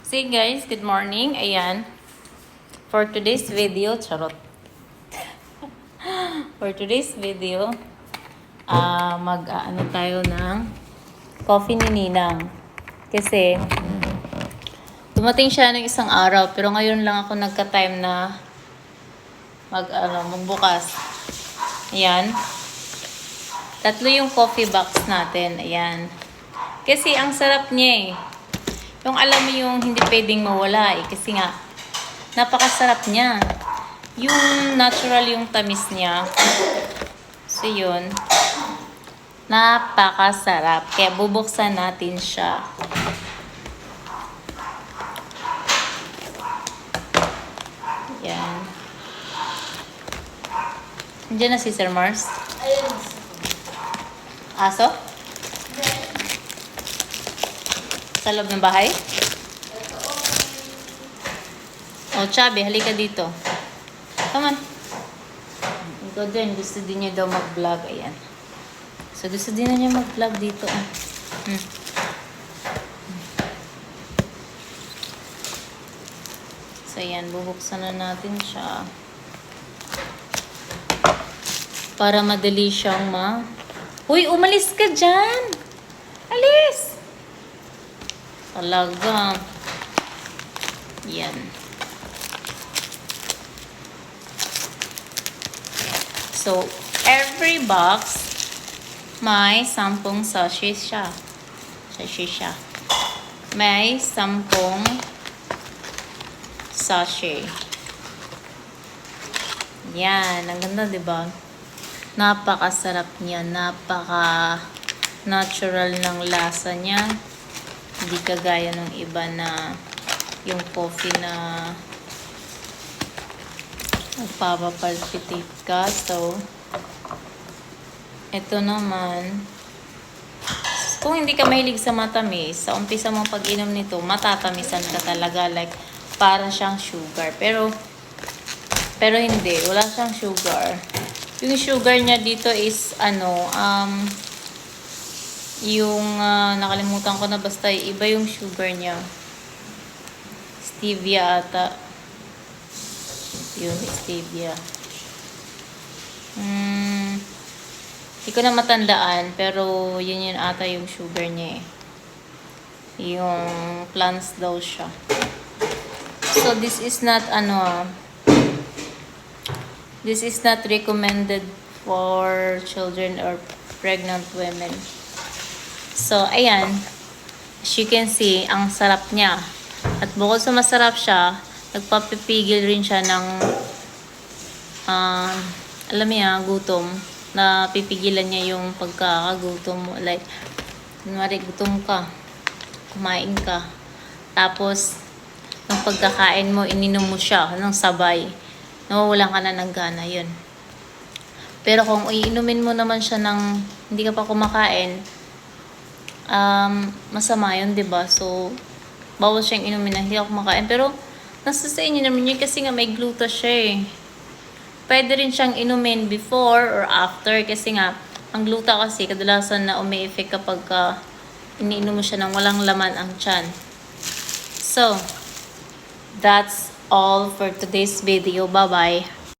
See guys, good morning. Ayan. For today's video, charot. For today's video, mag-ano tayo ng coffee ni Ninang. Kasi, dumating siya ng isang araw, pero ngayon lang ako nagka-time na magbukas. Ayan. 3 yung coffee box natin. Ayan. Kasi ang sarap niya eh. Yung alam mo yung hindi pwedeng mawala eh. Kasi nga, napakasarap niya. Yung natural yung tamis niya. So yun. Napakasarap. Kaya bubuksan natin siya. Yan. Nandiyan na si Sir Mars. Aso? Sa loob ng bahay? Oh, Chabi, halika dito. Come on. Ikaw din, gusto din niya daw mag-vlog. Ayan. So, gusto din na niya mag-vlog dito. So, ayan. Bubuksan na natin siya. Para madali siyang Uy, umalis ka dyan! Alis! Talaga. Yan. So, every box may 10 sachet siya. May 10 sachet. Yan. Ang ganda, diba? Napakasarap niya. Napaka-natural ng lasa niya. Hindi kagaya ng iba na yung coffee na nagpapapalpitate ka. So, ito naman, kung hindi ka mahilig sa matamis, sa umpisa mong pag-inom nito, matatamisan ka talaga. Like, para siyang sugar. Pero hindi. Wala siyang sugar. Yung sugar niya dito is, nakalimutan ko na basta iba yung sugar niya. Stevia ata. Yun, stevia. Hindi ko na matandaan, pero yun ata yung sugar niya eh. Yung plants daw siya. So, this is not, this is not recommended for children or pregnant women. So, ayan. As you can see, ang sarap niya. At bukod sa masarap siya, nagpapipigil rin siya ng, alam niya, gutom. Na pipigilan niya yung pagkakagutom mo. Like, kunwari, gutom ka. Kumain ka. Tapos, ng pagkakain mo, ininom mo siya ng sabay. Nawawalan ka na ng gana. Yun. Pero kung iinumin mo naman siya ng hindi ka pa kumakain, masama yun, diba? So, bawal siyang inumin na hindi ako kumakain. Pero, nasa sa inyo naman yun kasi nga may glucose siya eh. Pwede rin siyang inumin before or after kasi nga, ang gluta kasi kadalasan na umi-effect kapag iniinom mo siya ng walang laman ang tiyan. So, that's all for today's video. Bye-bye.